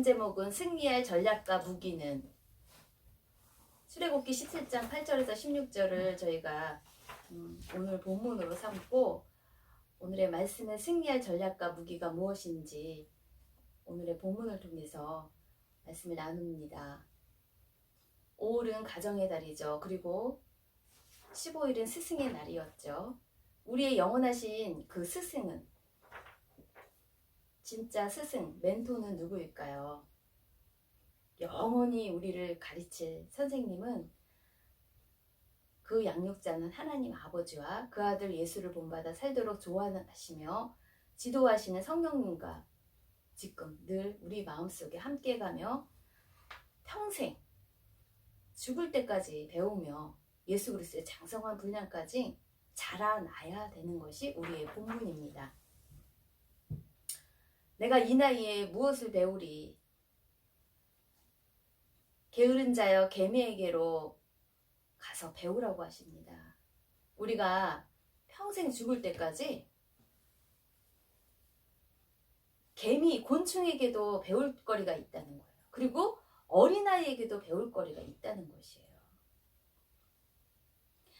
제목은 승리할 전략과 무기는. 출애굽기 17장 8절에서 16절을 저희가 오늘 본문으로 삼고 오늘의 말씀은 승리할 전략과 무기가 무엇인지 오늘의 본문을 통해서 말씀을 나눕니다. 5일은 가정의 달이죠. 그리고 15일은 스승의 날이었죠. 우리의 영원하신 그 스승은, 진짜 스승, 멘토는 누구일까요? 영원히 우리를 가르칠 선생님은, 그 양육자는 하나님 아버지와 그 아들 예수를 본받아 살도록 조언하시며 지도하시는 성령님과 지금 늘 우리 마음속에 함께 가며 평생 죽을 때까지 배우며 예수 그리스도의 장성한 분량까지 자라나야 되는 것이 우리의 본분입니다. 내가 이 나이에 무엇을 배우리? 게으른 자여 개미에게로 가서 배우라고 하십니다. 우리가 평생 죽을 때까지 개미, 곤충에게도 배울 거리가 있다는 거예요. 그리고 어린아이에게도 배울 거리가 있다는 것이에요.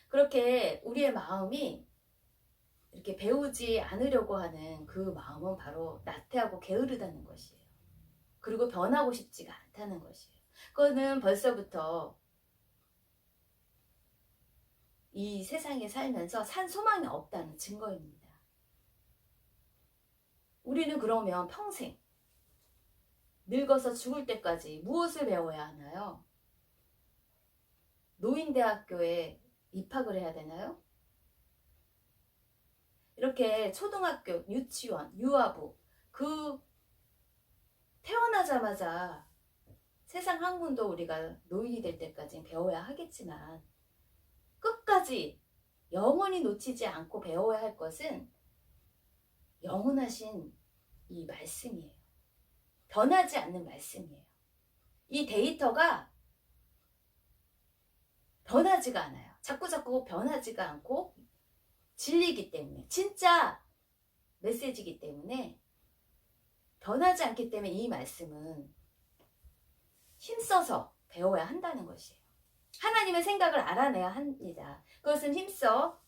그렇게 우리의 마음이 이렇게 배우지 않으려고 하는 그 마음은 바로 나태하고 게으르다는 것이에요. 그리고 변하고 싶지가 않다는 것이에요. 그거는 벌써부터 이 세상에 살면서 산 소망이 없다는 증거입니다. 우리는 그러면 평생 늙어서 죽을 때까지 무엇을 배워야 하나요? 노인대학교에 입학을 해야 되나요? 이렇게 초등학교, 유치원, 유아부, 그 태어나자마자 세상 학문도 우리가 노인이 될 때까지 배워야 하겠지만 끝까지 영원히 놓치지 않고 배워야 할 것은 영원하신 이 말씀이에요. 변하지 않는 말씀이에요. 이 데이터가 변하지가 않아요. 자꾸 변하지가 않고 진리이기 때문에, 진짜 메시지이기 때문에 변하지 않기 때문에 이 말씀은 힘써서 배워야 한다는 것이에요. 하나님의 생각을 알아내야 합니다. 그것은 힘써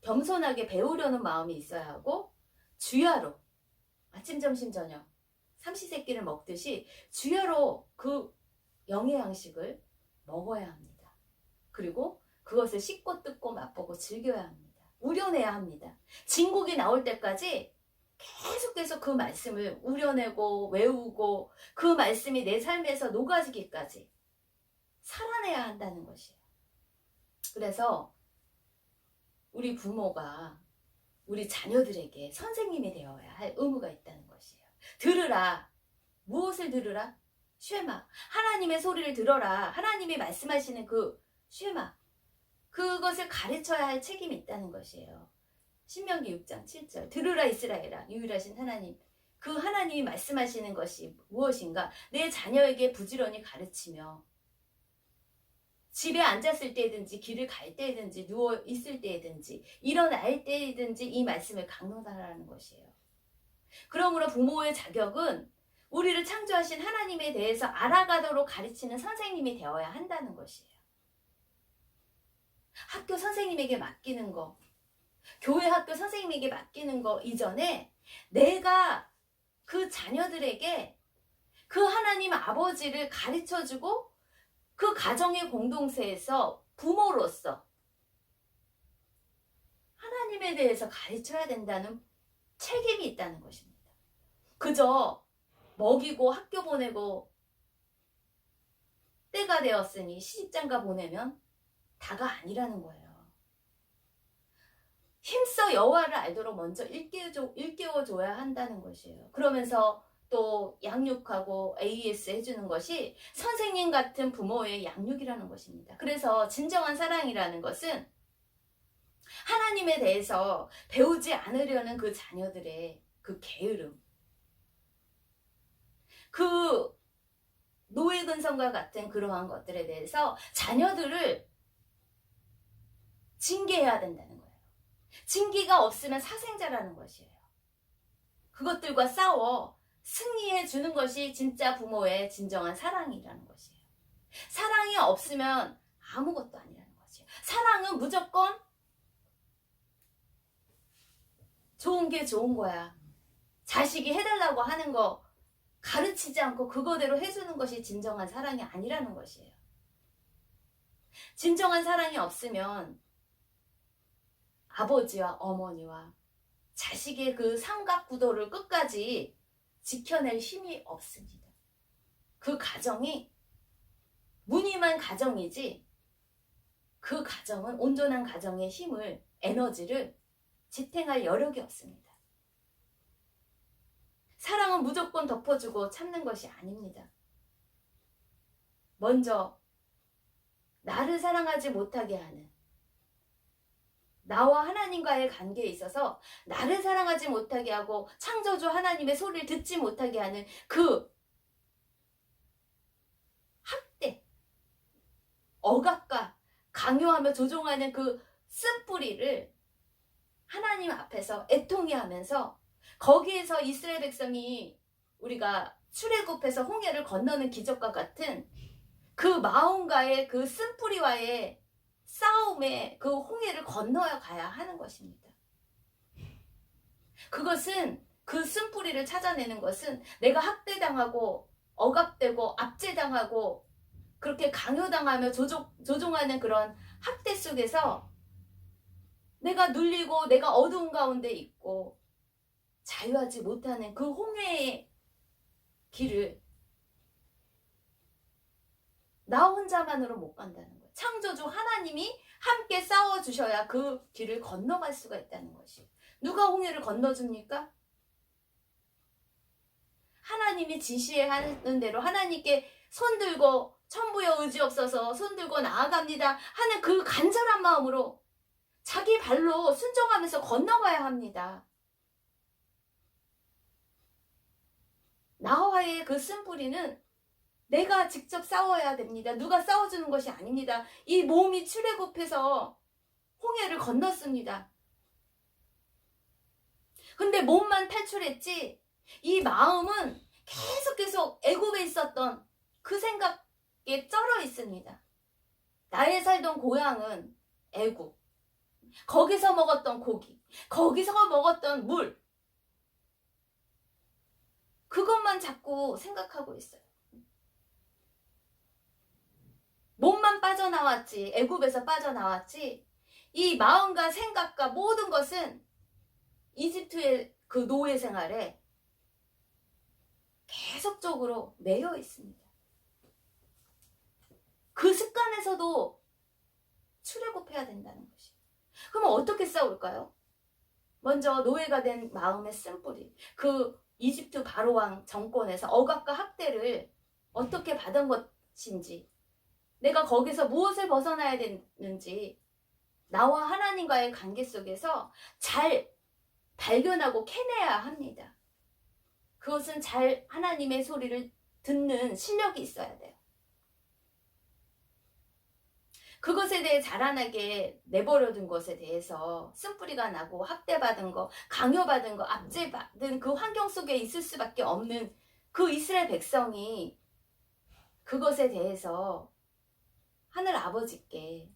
겸손하게 배우려는 마음이 있어야 하고, 주야로 아침 점심 저녁 삼시세끼를 먹듯이 주야로 그 영의 양식을 먹어야 합니다. 그리고 그것을 씹고 뜯고 맛보고 즐겨야 합니다. 우려내야 합니다. 진국이 나올 때까지 계속해서 그 말씀을 우려내고 외우고 그 말씀이 내 삶에서 녹아지기까지 살아내야 한다는 것이에요. 그래서 우리 부모가 우리 자녀들에게 선생님이 되어야 할 의무가 있다는 것이에요. 들으라. 무엇을 들으라? 쉐마. 하나님의 소리를 들어라. 하나님이 말씀하시는 그 쉐마. 그것을 가르쳐야 할 책임이 있다는 것이에요. 신명기 6장 7절. 들으라 이스라엘아. 유일하신 하나님. 그 하나님이 말씀하시는 것이 무엇인가? 내 자녀에게 부지런히 가르치며 집에 앉았을 때든지 길을 갈 때든지 누워 있을 때든지 일어날 때든지 이 말씀을 강론하라는 것이에요. 그러므로 부모의 자격은 우리를 창조하신 하나님에 대해서 알아가도록 가르치는 선생님이 되어야 한다는 것이에요. 학교 선생님에게 맡기는 거, 교회 학교 선생님에게 맡기는 거 이전에 내가 그 자녀들에게 그 하나님 아버지를 가르쳐주고 그 가정의 공동체에서 부모로서 하나님에 대해서 가르쳐야 된다는 책임이 있다는 것입니다. 그저 먹이고 학교 보내고 때가 되었으니 시집장가 보내면 다가 아니라는 거예요. 힘써 여호와를 알도록 먼저 일깨워줘야 한다는 것이에요. 그러면서 또 양육하고 AS 해주는 것이 선생님 같은 부모의 양육이라는 것입니다. 그래서 진정한 사랑이라는 것은 하나님에 대해서 배우지 않으려는 그 자녀들의 그 게으름, 그 노예근성과 같은 그러한 것들에 대해서 자녀들을 징계해야 된다는 거예요. 징계가 없으면 사생자라는 것이에요. 그것들과 싸워 승리해 주는 것이 진짜 부모의 진정한 사랑이라는 것이에요. 사랑이 없으면 아무것도 아니라는 거지. 사랑은 무조건 좋은 게 좋은 거야. 자식이 해달라고 하는 거 가르치지 않고 그거대로 해주는 것이 진정한 사랑이 아니라는 것이에요. 진정한 사랑이 없으면 아버지와 어머니와 자식의 그 삼각구도를 끝까지 지켜낼 힘이 없습니다. 그 가정이 무늬만 가정이지 그 가정은 온전한 가정의 힘을, 에너지를 지탱할 여력이 없습니다. 사랑은 무조건 덮어주고 참는 것이 아닙니다. 먼저 나를 사랑하지 못하게 하는, 나와 하나님과의 관계에 있어서 나를 사랑하지 못하게 하고 창조주 하나님의 소리를 듣지 못하게 하는 그 학대, 억압과 강요하며 조종하는 그 쓴뿌리를 하나님 앞에서 애통해 하면서 거기에서 이스라엘 백성이 우리가 출애굽해서 홍해를 건너는 기적과 같은 그 마음과의 그 쓴뿌리와의 싸움에 그 홍해를 건너야 가야 하는 것입니다. 그것은 그 쓴뿌리를 찾아내는 것은 내가 학대당하고 억압되고 압제당하고 그렇게 강요당하며 조종하는 그런 학대 속에서 내가 눌리고 내가 어두운 가운데 있고 자유하지 못하는 그 홍해의 길을 나 혼자만으로 못 간다는 거예요. 창조주 하나님이 함께 싸워주셔야 그 길을 건너갈 수가 있다는 것이에요. 누가 홍해를 건너줍니까? 하나님이 지시하는 대로 하나님께 손들고 천부여 의지 없어서 손들고 나아갑니다 하는 그 간절한 마음으로 자기 발로 순종하면서 건너가야 합니다. 나와의 그 쓴뿌리는 내가 직접 싸워야 됩니다. 누가 싸워주는 것이 아닙니다. 이 몸이 출애굽해서 홍해를 건넜습니다. 근데 몸만 탈출했지 이 마음은 계속 애굽에 있었던 그 생각에 쩔어 있습니다. 나의 살던 고향은 애굽. 거기서 먹었던 고기, 거기서 먹었던 물, 그것만 자꾸 생각하고 있어요. 몸만 빠져나왔지, 애굽에서 빠져나왔지, 이 마음과 생각과 모든 것은 이집트의 그 노예 생활에 계속적으로 매여 있습니다. 그 습관에서도 출애굽해야 된다는 것이에요. 그럼 어떻게 싸울까요? 먼저 노예가 된 마음의 쓴뿌리, 그 이집트 바로왕 정권에서 억압과 학대를 어떻게 받은 것인지, 내가 거기서 무엇을 벗어나야 되는지 나와 하나님과의 관계 속에서 잘 발견하고 캐내야 합니다. 그것은 잘 하나님의 소리를 듣는 실력이 있어야 돼요. 그것에 대해 자라나게 내버려둔 것에 대해서 쓴뿌리가 나고 학대받은 거, 강요받은 거, 압제받은 그 환경 속에 있을 수밖에 없는 그 이스라엘 백성이 그것에 대해서 하늘 아버지께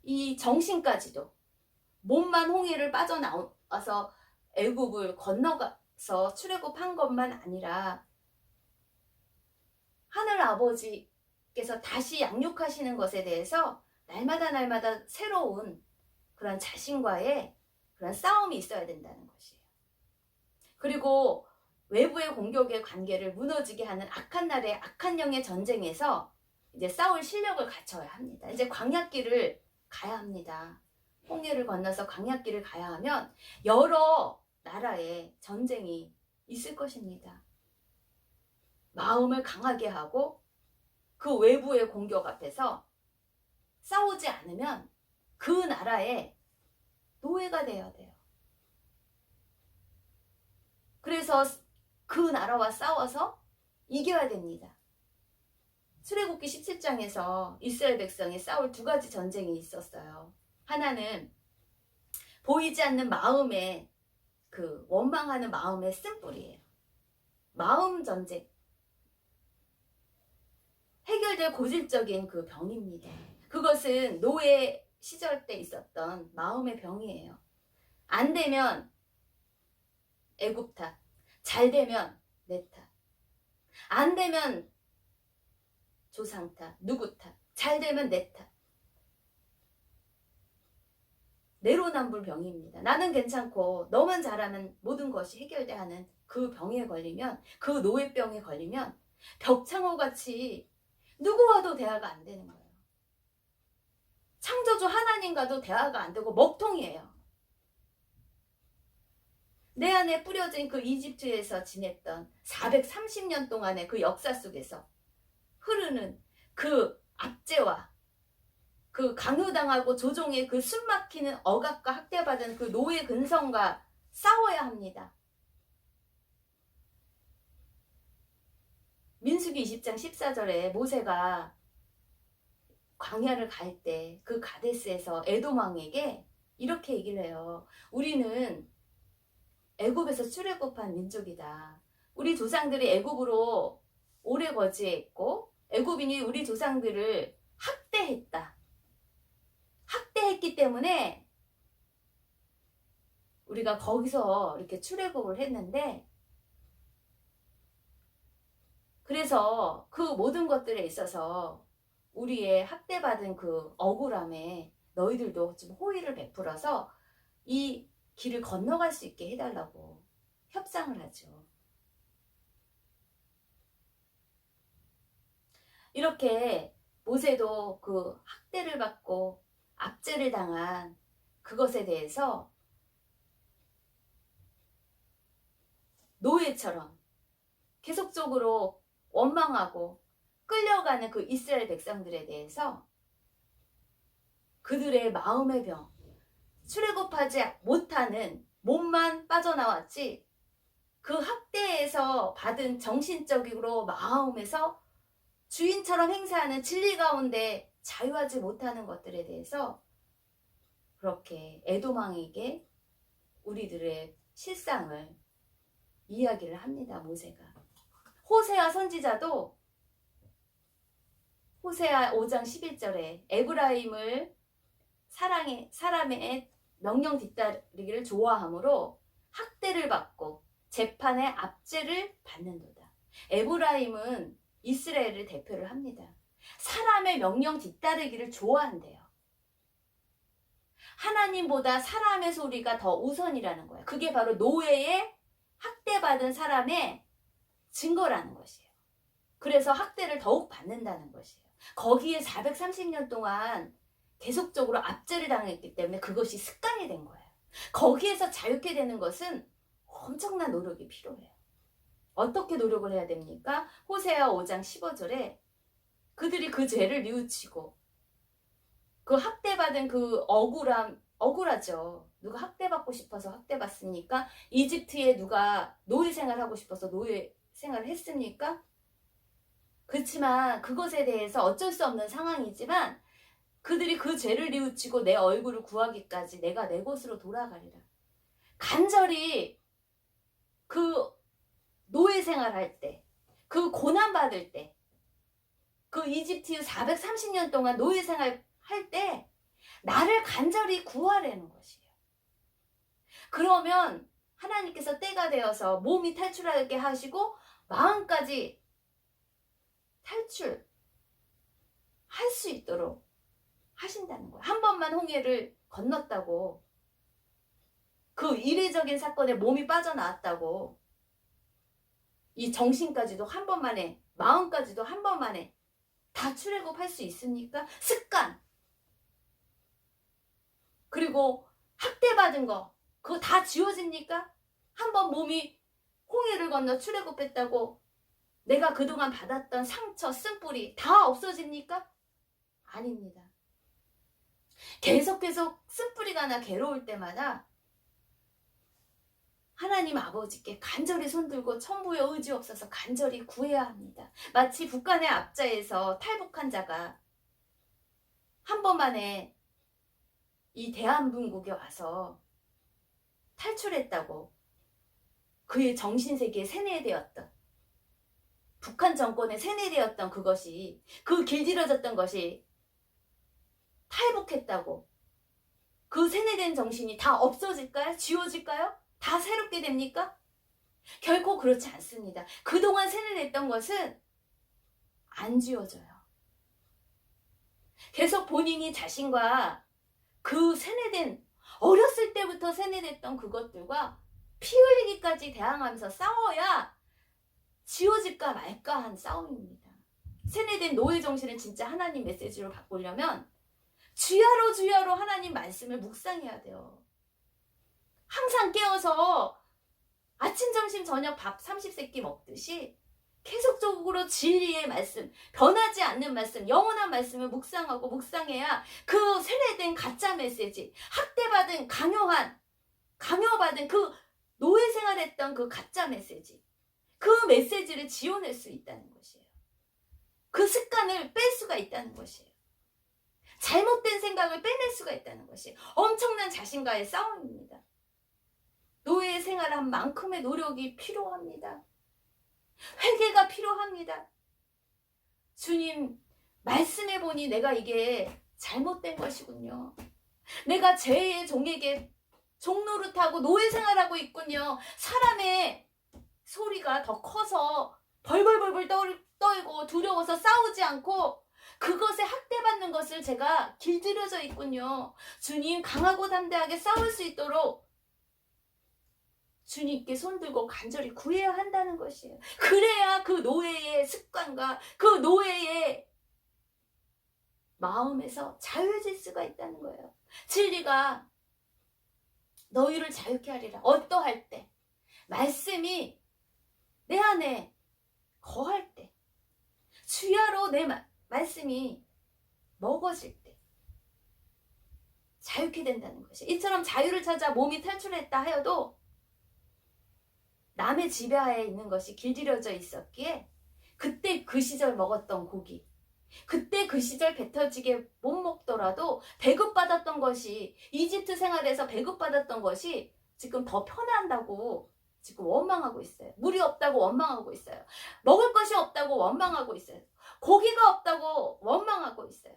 이 정신까지도 몸만 홍해를 빠져나와서 애굽을 건너가서 출애굽한 것만 아니라 하늘 아버지께서 다시 양육하시는 것에 대해서 날마다 새로운 그런 자신과의 그런 싸움이 있어야 된다는 것이에요. 그리고 외부의 공격의 관계를 무너지게 하는 악한 날의 악한 영의 전쟁에서 이제 싸울 실력을 갖춰야 합니다. 이제 광야길을 가야 합니다. 홍해를 건너서 광야길을 가야 하면 여러 나라의 전쟁이 있을 것입니다. 마음을 강하게 하고 그 외부의 공격 앞에서 싸우지 않으면 그 나라의 노예가 되어야 돼요. 그래서 그 나라와 싸워서 이겨야 됩니다. 출애굽기 17장에서 이스라엘 백성이 싸울 두 가지 전쟁이 있었어요. 하나는 보이지 않는 마음의 그 원망하는 마음의 쓴뿌리예요. 마음 전쟁, 해결될 고질적인 그 병입니다. 그것은 노예 시절 때 있었던 마음의 병이에요. 안 되면 애굽 탓, 잘 되면 내 탓, 안 되면 조상 탓, 누구 탓, 잘 되면 내 탓. 내로남불 병입니다. 나는 괜찮고 너만 잘하면 모든 것이 해결돼 하는 그 병에 걸리면, 그 노예병에 걸리면 벽창호같이 누구와도 대화가 안 되는 거예요. 창조주 하나님과도 대화가 안 되고 먹통이에요. 내 안에 뿌려진 그 이집트에서 지냈던 430년 동안의 그 역사 속에서 흐르는 그 압제와 그 강요당하고 조종의 그 숨막히는 억압과 학대받은 그 노예 근성과 싸워야 합니다. 민수기 20장 14절에 모세가 광야를 갈 때 그 가데스에서 에돔 왕에게 이렇게 얘기를 해요. 우리는 애굽에서 출애굽한 민족이다. 우리 조상들이 애굽으로 오래 거주했고 애굽인이 우리 조상들을 학대했다. 학대했기 때문에 우리가 거기서 이렇게 출애굽을 했는데, 그래서 그 모든 것들에 있어서 우리의 학대받은 그 억울함에 너희들도 좀 호의를 베풀어서 이 길을 건너갈 수 있게 해달라고 협상을 하죠. 이렇게 모세도 그 학대를 받고 압제를 당한 그것에 대해서 노예처럼 계속적으로 원망하고 끌려가는 그 이스라엘 백성들에 대해서 그들의 마음의 병, 출애굽하지 못하는 몸만 빠져나왔지 그 학대에서 받은 정신적으로 마음에서 주인처럼 행사하는 진리 가운데 자유하지 못하는 것들에 대해서 그렇게 에돔 왕에게 우리들의 실상을 이야기를 합니다. 모세가. 호세아 선지자도 호세아 5장 11절에 에브라임을 사람의 명령 뒤따르기를 좋아하므로 학대를 받고 재판의 압제를 받는도다. 에브라임은 이스라엘을 대표를 합니다. 사람의 명령 뒤따르기를 좋아한대요. 하나님보다 사람의 소리가 더 우선이라는 거예요. 그게 바로 노예의 학대받은 사람의 증거라는 것이에요. 그래서 학대를 더욱 받는다는 것이에요. 거기에 430년 동안 계속적으로 압제를 당했기 때문에 그것이 습관이 된 거예요. 거기에서 자유케 되는 것은 엄청난 노력이 필요해요. 어떻게 노력을 해야 됩니까? 호세아 5장 15절에 그들이 그 죄를 뉘우치고 그 학대받은 그 억울하죠. 누가 학대받고 싶어서 학대받습니까? 이집트에 누가 노예 생활하고 싶어서 노예 생활을 했습니까? 그렇지만 그것에 대해서 어쩔 수 없는 상황이지만 그들이 그 죄를 뉘우치고 내 얼굴을 구하기까지 내가 내 곳으로 돌아가리라. 간절히 그 노예 생활할 때, 그 고난받을 때, 그 이집트 430년 동안 노예 생활할 때 나를 간절히 구하라는 것이에요. 그러면 하나님께서 때가 되어서 몸이 탈출하게 하시고 마음까지 탈출할 수 있도록 하신다는 거예요. 한 번만 홍해를 건넜다고, 그 이례적인 사건에 몸이 빠져나왔다고, 이 정신까지도 한 번만에, 마음까지도 한 번만에 다 출애굽할 수 있습니까? 습관, 그리고 학대받은 거 그거 다 지워집니까? 한 번 몸이 홍해를 건너 출애굽했다고 내가 그동안 받았던 상처, 쓴뿌리 다 없어집니까? 아닙니다. 계속 쓴뿌리가 나 괴로울 때마다 하나님 아버지께 간절히 손들고 천부의 의지 없어서 간절히 구해야 합니다. 마치 북한의 압자에서 탈북한 자가 한 번만에 이 대한민국에 와서 탈출했다고 그의 정신세계에 세뇌되었던 북한 정권의 세뇌되었던 그것이, 그 길들여졌던 것이 탈북했다고 그 세뇌된 정신이 다 없어질까요? 지워질까요? 다 새롭게 됩니까? 결코 그렇지 않습니다. 그동안 세뇌됐던 것은 안 지워져요. 계속 본인이 자신과 그 세뇌된, 어렸을 때부터 세뇌됐던 그것들과 피 흘리기까지 대항하면서 싸워야 지워질까 말까 한 싸움입니다. 세뇌된 노예 정신을 진짜 하나님 메시지로 바꾸려면 주야로 주야로 하나님 말씀을 묵상해야 돼요. 항상 깨어서 아침, 점심, 저녁 밥 30세끼 먹듯이 계속적으로 진리의 말씀, 변하지 않는 말씀, 영원한 말씀을 묵상하고 묵상해야 그 세뇌된 가짜 메시지, 학대받은 강요받은 그 노예 생활했던 그 가짜 메시지, 그 메시지를 지워낼 수 있다는 것이에요. 그 습관을 뺄 수가 있다는 것이에요. 잘못된 생각을 빼낼 수가 있다는 것이 엄청난 자신과의 싸움입니다. 노예 생활한 만큼의 노력이 필요합니다. 회개가 필요합니다. 주님, 말씀해 보니 내가 이게 잘못된 것이군요. 내가 죄의 종에게 종노릇하고 노예 생활하고 있군요. 사람의 소리가 더 커서 벌벌벌벌 떨고 두려워서 싸우지 않고 그것에 학대받는 것을 제가 길들여져 있군요. 주님, 강하고 담대하게 싸울 수 있도록 주님께 손들고 간절히 구해야 한다는 것이에요. 그래야 그 노예의 습관과 그 노예의 마음에서 자유해질 수가 있다는 거예요. 진리가 너희를 자유케 하리라. 어떠할 때? 말씀이 내 안에 거할 때, 주야로 내 말씀이 먹어질 때 자유케 된다는 것이. 이처럼 자유를 찾아 몸이 탈출했다 하여도 남의 지배하에 있는 것이 길들여져 있었기에 그때 그 시절 먹었던 고기, 그때 그 시절 뱉어지게 못 먹더라도 배급받았던 것이, 이집트 생활에서 배급받았던 것이 지금 더 편한다고 지금 원망하고 있어요. 물이 없다고 원망하고 있어요. 먹을 것이 없다고 원망하고 있어요. 고기가 없다고 원망하고 있어요.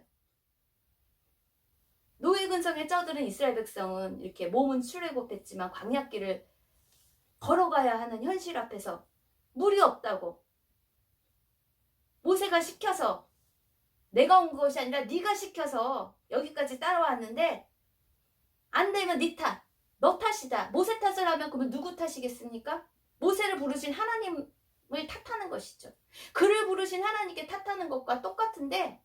노예 근성에 쩌들은 이스라엘 백성은 이렇게 몸은 출애굽했지만 광야길을 걸어가야 하는 현실 앞에서 물이 없다고 모세가 시켜서, 내가 온 것이 아니라 네가 시켜서 여기까지 따라왔는데 안 되면 네 탓, 너 탓이다. 모세 탓을 하면 그러면 누구 탓이겠습니까? 모세를 부르신 하나님을 탓하는 것이죠. 그를 부르신 하나님께 탓하는 것과 똑같은데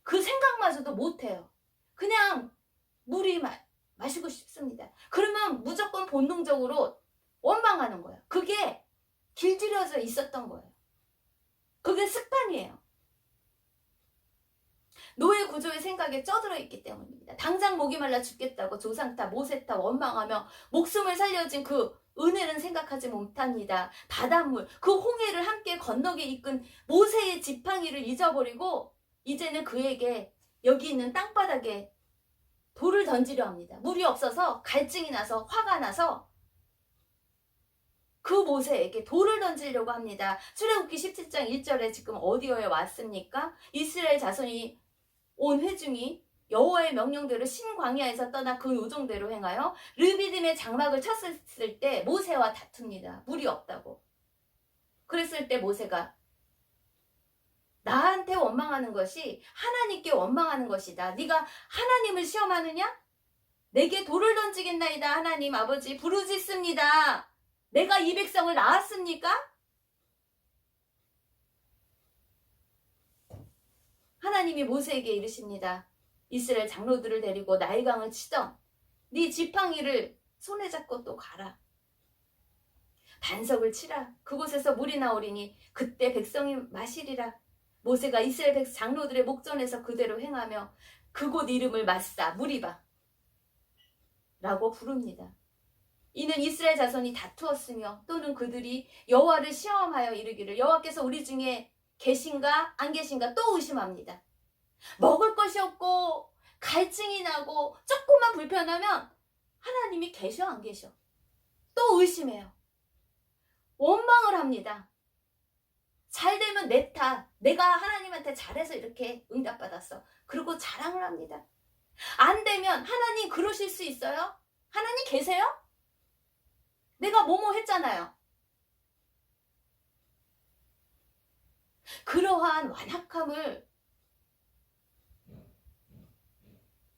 그 생각마저도 못해요. 그냥 물이 마시고 싶습니다. 그러면 무조건 본능적으로 원망하는 거예요. 그게 길들여져 있었던 거예요. 그게 습관이에요. 노예 구조의 생각에 쩌들어 있기 때문입니다. 당장 목이 말라 죽겠다고 조상 탓, 모세 탓 원망하며 목숨을 살려진 그 은혜는 생각하지 못합니다. 바닷물, 그 홍해를 함께 건너게 이끈 모세의 지팡이를 잊어버리고 이제는 그에게 여기 있는 땅바닥에 돌을 던지려 합니다. 물이 없어서 갈증이 나서 화가 나서 그 모세에게 돌을 던지려고 합니다. 출애굽기 17장 1절에 지금 어디에 왔습니까? 이스라엘 자손이 온 회중이 여호와의 명령대로 신광야에서 떠나 그 요정대로 행하여 르비딤의 장막을 쳤을 때 모세와 다툽니다. 물이 없다고. 그랬을 때 모세가 나한테 원망하는 것이 하나님께 원망하는 것이다. 네가 하나님을 시험하느냐? 내게 돌을 던지겠나이다. 하나님 아버지 부르짖습니다. 내가 이 백성을 낳았습니까? 하나님이 모세에게 이르십니다. 이스라엘 장로들을 데리고 나일강을 치던 네 지팡이를 손에 잡고 또 가라. 반석을 치라. 그곳에서 물이 나오리니 그때 백성이 마시리라. 모세가 이스라엘 장로들의 목전에서 그대로 행하며 그곳 이름을 마사 무리바 라고 부릅니다. 이는 이스라엘 자손이 다투었으며 또는 그들이 여호와를 시험하여 이르기를 여호와께서 우리 중에 계신가 안 계신가 또 의심합니다. 먹을 것이 없고 갈증이 나고 조금만 불편하면 하나님이 계셔 안 계셔 또 의심해요. 원망을 합니다. 되면 내 탓, 내가 하나님한테 잘해서 이렇게 응답받았어. 그리고 자랑을 합니다. 안 되면 하나님 그러실 수 있어요? 하나님 계세요? 내가 뭐뭐 했잖아요. 그러한 완악함을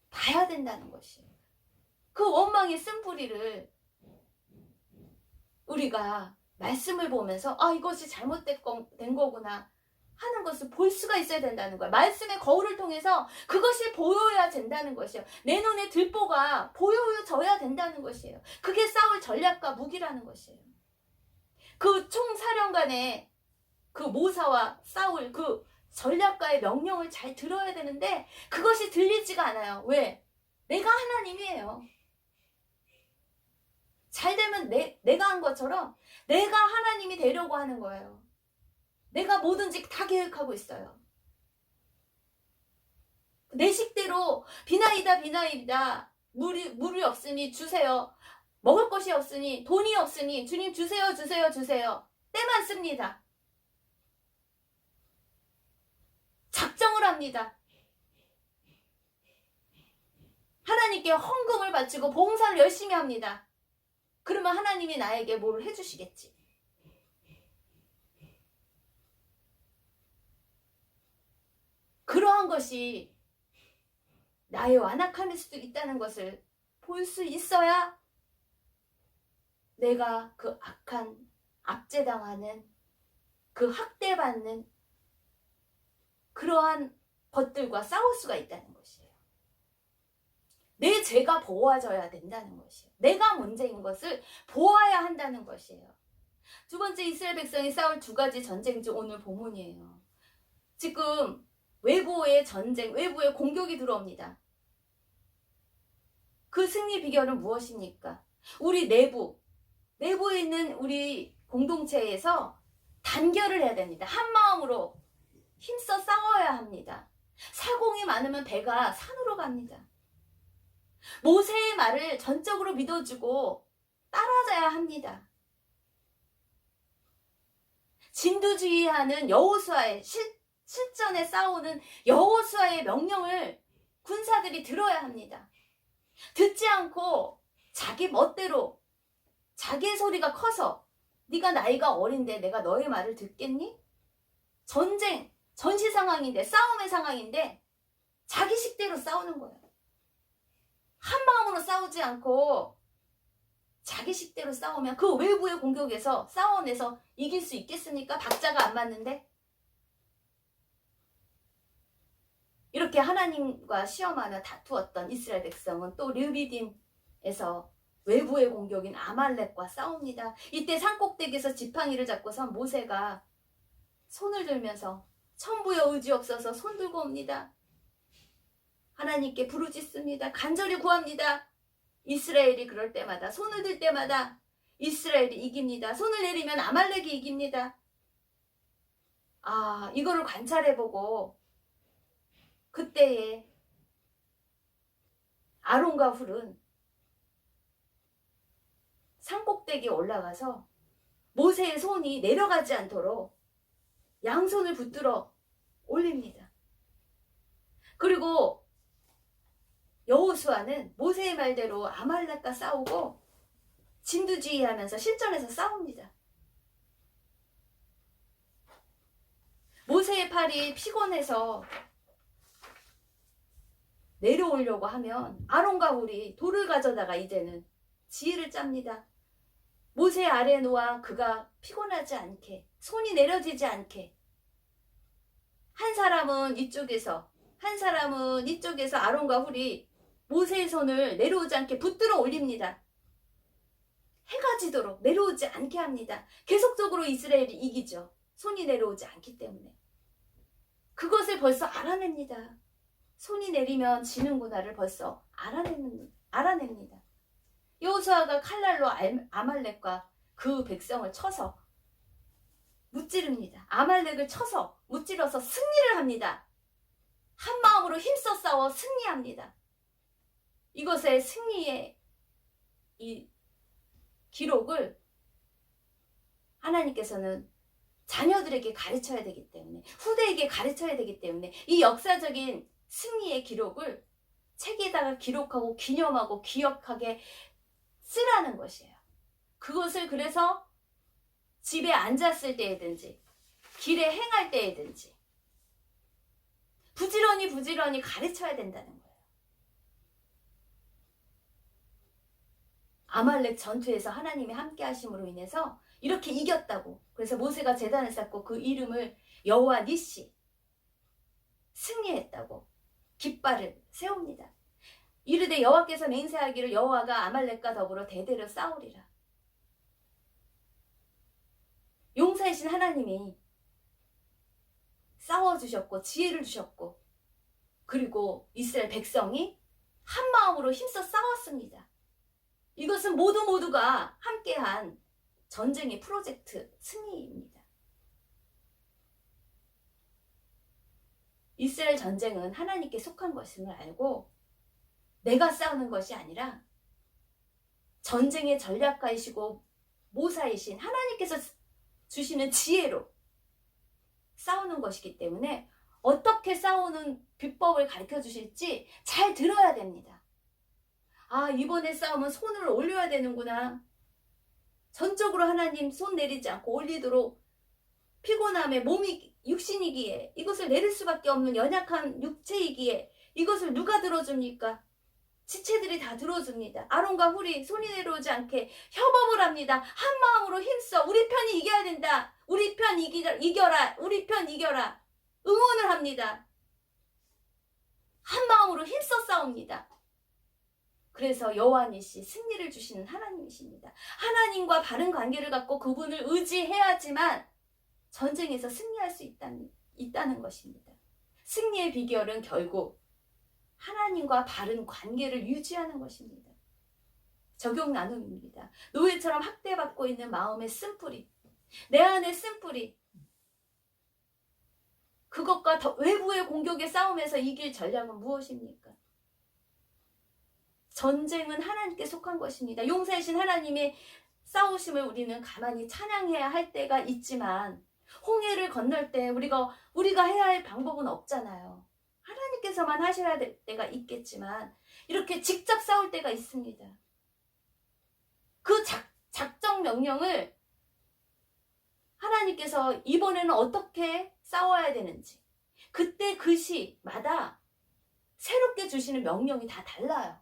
봐야 된다는 것이에요. 그 원망의 쓴뿌리를 우리가 말씀을 보면서 이것이 잘못된 거구나 하는 것을 볼 수가 있어야 된다는 거야. 말씀의 거울을 통해서 그것이 보여야 된다는 것이에요. 내 눈에 들보가 보여져야 된다는 것이에요. 그게 싸울 전략과 무기라는 것이에요. 그 총사령관의 그 모사와 싸울 그 전략가의 명령을 잘 들어야 되는데 그것이 들리지가 않아요. 왜? 내가 하나님이에요. 잘 되면 내가 한 것처럼 내가 하나님이 되려고 하는 거예요. 내가 뭐든지 다 계획하고 있어요. 내 식대로 비나이다 물이 없으니 주세요. 먹을 것이 없으니 돈이 없으니 주님 주세요. 때만 씁니다. 작정을 합니다. 하나님께 헌금을 바치고 봉사를 열심히 합니다. 그러면 하나님이 나에게 뭘 해주시겠지. 그러한 것이 나의 완악함일 수도 있다는 것을 볼 수 있어야 내가 그 악한 압제당하는 그 학대받는 그러한 것들과 싸울 수가 있다는 것이에요. 내 죄가 보호져야 된다는 것이에요. 내가 문제인 것을 보아야 한다는 것이에요. 두 번째, 이스라엘 백성이 싸울 두 가지 전쟁 중 오늘 본문이에요. 지금 외부의 전쟁, 외부의 공격이 들어옵니다. 그 승리 비결은 무엇입니까? 우리 내부에 있는 우리 공동체에서 단결을 해야 됩니다. 한 마음으로 힘써 싸워야 합니다. 사공이 많으면 배가 산으로 갑니다. 모세의 말을 전적으로 믿어주고 따라가야 합니다. 진두지휘하는 여호수아의 실전에 싸우는 여호수아의 명령을 군사들이 들어야 합니다. 듣지 않고 자기 멋대로 자기의 소리가 커서 네가 나이가 어린데 내가 너의 말을 듣겠니? 전시 상황인데 싸움의 상황인데 자기 식대로 싸우는 거예요. 한 마음으로 싸우지 않고 자기 식대로 싸우면 그 외부의 공격에서 싸워내서 이길 수 있겠습니까? 박자가 안 맞는데? 이렇게 하나님과 시험하며 다투었던 이스라엘 백성은 또 르비딤에서 외부의 공격인 아말렉과 싸웁니다. 이때 산꼭대기에서 지팡이를 잡고선 모세가 손을 들면서 천부여 의지 없어서 손 들고 옵니다. 하나님께 부르짖습니다. 간절히 구합니다. 이스라엘이 그럴 때마다 손을 들 때마다 이스라엘이 이깁니다. 손을 내리면 아말렉이 이깁니다. 이거를 관찰해보고 그때에 아론과 훌은 산꼭대기에 올라가서 모세의 손이 내려가지 않도록 양손을 붙들어 올립니다. 그리고 여호수아는 모세의 말대로 아말렉과 싸우고 진두지휘하면서 실전에서 싸웁니다. 모세의 팔이 피곤해서 내려오려고 하면 아론과 훌이 돌을 가져다가 이제는 지혜를 짭니다. 모세 아래 놓아 그가 피곤하지 않게, 손이 내려지지 않게, 한 사람은 이쪽에서 아론과 훌이 모세의 손을 내려오지 않게 붙들어 올립니다. 해가 지도록 내려오지 않게 합니다. 계속적으로 이스라엘이 이기죠. 손이 내려오지 않기 때문에. 그것을 벌써 알아냅니다. 손이 내리면 지는구나를 벌써 알아냅니다. 여호수아가 칼날로 아말렉과 그 백성을 쳐서 무찌릅니다. 아말렉을 쳐서 무찌러서 승리를 합니다. 한 마음으로 힘써 싸워 승리합니다. 이것의 승리의 이 기록을 하나님께서는 자녀들에게 가르쳐야 되기 때문에, 후대에게 가르쳐야 되기 때문에 이 역사적인 승리의 기록을 책에다가 기록하고 기념하고 기억하게 쓰라는 것이에요. 그것을 그래서 집에 앉았을 때이든지 길에 행할 때이든지 부지런히 가르쳐야 된다는 거예요. 아말렉 전투에서 하나님이 함께 하심으로 인해서 이렇게 이겼다고. 그래서 모세가 제단을 쌓고 그 이름을 여호와 니시, 승리했다고 깃발을 세웁니다. 이르되 여호와께서 맹세하기를 여호와가 아말렉과 더불어 대대로 싸우리라. 용사이신 하나님이 싸워주셨고 지혜를 주셨고, 그리고 이스라엘 백성이 한 마음으로 힘써 싸웠습니다. 이것은 모두가 함께한 전쟁의 프로젝트 승리입니다. 이스라엘 전쟁은 하나님께 속한 것임을 알고 내가 싸우는 것이 아니라 전쟁의 전략가이시고 모사이신 하나님께서 주시는 지혜로 싸우는 것이기 때문에 어떻게 싸우는 비법을 가르쳐 주실지 잘 들어야 됩니다. 아, 이번에 싸우면 손을 올려야 되는구나. 전적으로 하나님 손 내리지 않고 올리도록, 피곤함에 몸이 육신이기에 이것을 내릴 수밖에 없는 연약한 육체이기에 이것을 누가 들어줍니까? 지체들이 다 들어줍니다. 아론과 훌이 손이 내려오지 않게 협업을 합니다. 한 마음으로 힘써 우리 편이 이겨야 된다. 우리 편 이겨라. 우리 편 이겨라. 응원을 합니다. 한 마음으로 힘써 싸웁니다. 그래서 여호와 니시, 승리를 주시는 하나님이십니다. 하나님과 바른 관계를 갖고 그분을 의지해야지만 전쟁에서 승리할 수 있다는 것입니다. 승리의 비결은 결국 하나님과 바른 관계를 유지하는 것입니다. 적용 나눔입니다. 노예처럼 학대받고 있는 마음의 쓴뿌리, 내 안의 쓴뿌리, 그것과 외부의 공격의 싸움에서 이길 전략은 무엇입니까? 전쟁은 하나님께 속한 것입니다. 용사이신 하나님의 싸우심을 우리는 가만히 찬양해야 할 때가 있지만, 홍해를 건널 때 우리가 해야 할 방법은 없잖아요. 하나님께서만 하셔야 될 때가 있겠지만 이렇게 직접 싸울 때가 있습니다. 그 작정 명령을 하나님께서 이번에는 어떻게 싸워야 되는지, 그때 그 시마다 새롭게 주시는 명령이 다 달라요.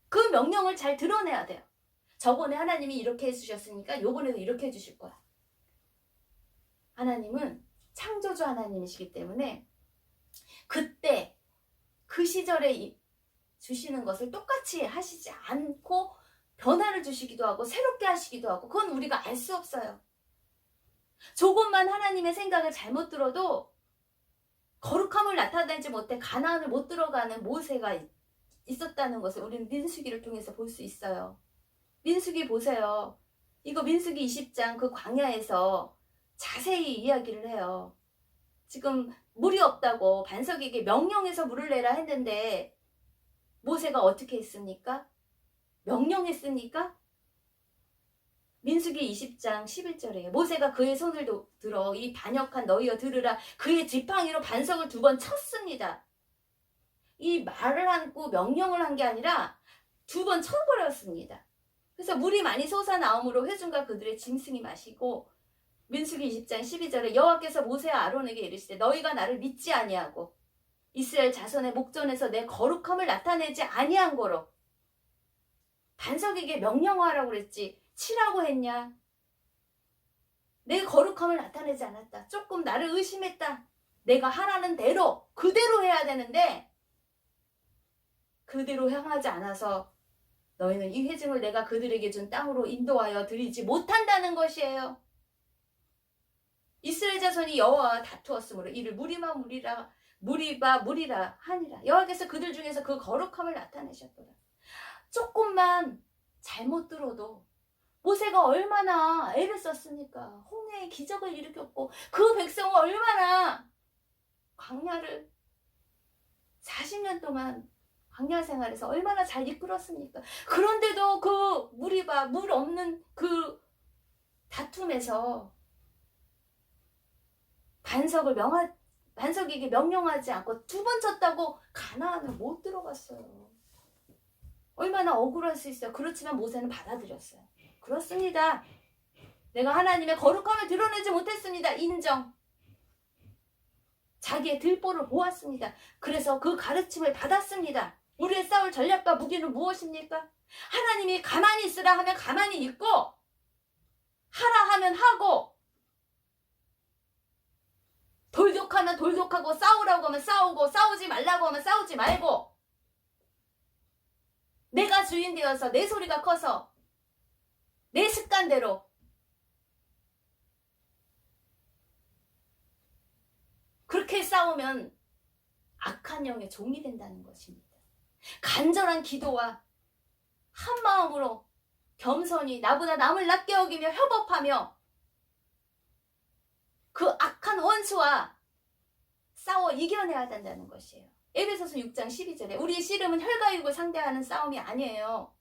그 명령을 잘 드러내야 돼요. 저번에 하나님이 이렇게 해주셨으니까 요번에도 이렇게 해주실 거야. 하나님은 창조주 하나님이시기 때문에 그때 그 시절에 주시는 것을 똑같이 하시지 않고 변화를 주시기도 하고 새롭게 하시기도 하고, 그건 우리가 알 수 없어요. 조금만 하나님의 생각을 잘못 들어도 거룩함을 나타내지 못해 가나안을 못 들어가는 모세가 있었다는 것을 우리는 민수기를 통해서 볼 수 있어요. 민수기 보세요. 이거 민수기 20장 그 광야에서 자세히 이야기를 해요. 지금 물이 없다고 반석에게 명령해서 물을 내라 했는데 모세가 어떻게 했습니까? 명령했습니까? 민수기 20장 11절에 모세가 그의 손을 들어 이 반역한 너희여 들으라, 그의 지팡이로 반석을 2번 쳤습니다. 이 말을 하고 명령을 한 게 아니라 2번 쳐버렸습니다. 그래서 물이 많이 솟아나오므로 회중과 그들의 짐승이 마시고, 민수기 20장 12절에 여호와께서 모세와 아론에게 이르시되 너희가 나를 믿지 아니하고 이스라엘 자손의 목전에서 내 거룩함을 나타내지 아니한 거로 반석에게 명령하라고 그랬지 치라고 했냐? 내 거룩함을 나타내지 않았다. 조금 나를 의심했다. 내가 하라는 대로 그대로 해야 되는데 그대로 향하지 않아서 너희는 이 회중을 내가 그들에게 준 땅으로 인도하여 드리지 못한다는 것이에요. 이스라엘 자손이 여호와와 다투었으므로 이를 무리바 하니라. 여호와께서 그들 중에서 그 거룩함을 나타내셨더라. 조금만 잘못 들어도 모세가 얼마나 애를 썼습니까? 홍해의 기적을 일으켰고 그 백성은 얼마나 광야를 40년 동안 광야 생활에서 얼마나 잘 이끌었습니까? 그런데도 그 물 없는 그 다툼에서 반석에게 명령하지 않고 2번 쳤다고 가나안을 못 들어갔어요. 얼마나 억울할 수 있어요. 그렇지만 모세는 받아들였어요. 그렇습니다. 내가 하나님의 거룩함을 드러내지 못했습니다. 인정. 자기의 들보를 보았습니다. 그래서 그 가르침을 받았습니다. 우리의 싸울 전략과 무기는 무엇입니까? 하나님이 가만히 있으라 하면 가만히 있고, 하라 하면 하고, 돌격하면 돌격하고, 싸우라고 하면 싸우고, 싸우지 말라고 하면 싸우지 말고, 내가 주인 되어서 내 소리가 커서 내 습관대로 그렇게 싸우면 악한 영의 종이 된다는 것입니다. 간절한 기도와 한 마음으로 겸손히 나보다 남을 낮게 여기며 협업하며 그 악한 원수와 싸워 이겨내야 된다는 것이에요. 에베소서 6장 12절에 우리의 씨름은 혈과 육을 상대하는 싸움이 아니에요.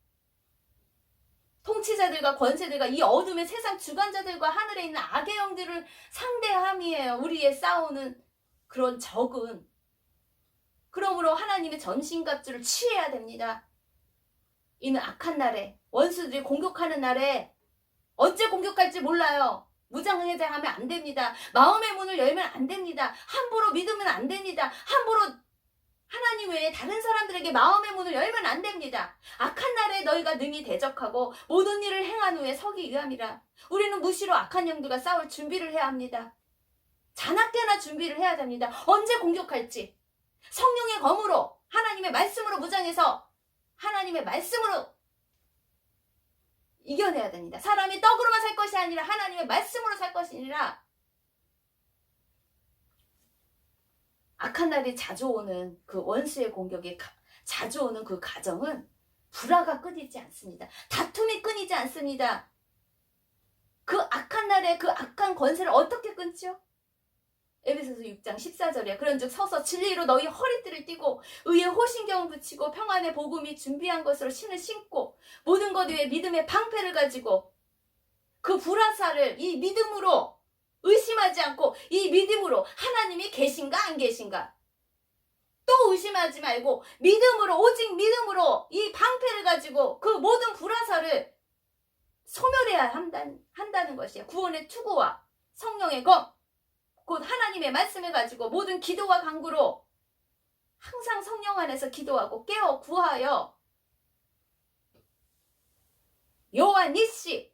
통치자들과 권세들과 이 어둠의 세상 주관자들과 하늘에 있는 악의 영들을 상대함이에요. 우리의 싸우는 그런 적은. 그러므로 하나님의 전신갑주를 취해야 됩니다. 이는 악한 날에, 원수들이 공격하는 날에 언제 공격할지 몰라요. 무장해제하면 안 됩니다. 마음의 문을 열면 안 됩니다. 함부로 믿으면 안 됩니다. 함부로 하나님 외에 다른 사람들에게 마음의 문을 열면 안 됩니다. 악한 날에 너희가 능히 대적하고 모든 일을 행한 후에 서기 위함이라. 우리는 무시로 악한 영들과 싸울 준비를 해야 합니다. 자나깨나 준비를 해야 됩니다. 언제 공격할지 성령의 검으로 하나님의 말씀으로 무장해서 하나님의 말씀으로 이겨내야 됩니다. 사람이 떡으로만 살 것이 아니라 하나님의 말씀으로 살 것이 아니라. 악한 날이 자주 오는 그 원수의 공격이 자주 오는 그 가정은 불화가 끊이지 않습니다. 다툼이 끊이지 않습니다. 그 악한 날에 그 악한 권세를 어떻게 끊지요? 에베소서 6장 14절에 그런즉 서서 진리로 너희 허리띠를 띠고 의의 호신경을 붙이고 평안의 복음이 준비한 것으로 신을 신고 모든 것 위에 믿음의 방패를 가지고 그 불화살을 이 믿음으로 의심하지 않고 이 믿음으로 하나님이 계신가 안 계신가 또 의심하지 말고 믿음으로 오직 믿음으로 이 방패를 가지고 그 모든 불화살을 소멸해야 한다는 것이에요. 구원의 투구와 성령의 검 곧 하나님의 말씀을 가지고 모든 기도와 간구로 항상 성령 안에서 기도하고 깨어 구하여 여호와 니시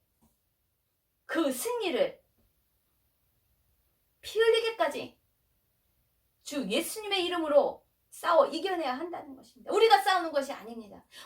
그 승리를 피 흘리기까지 주 예수님의 이름으로 싸워 이겨내야 한다는 것입니다. 우리가 싸우는 것이 아닙니다.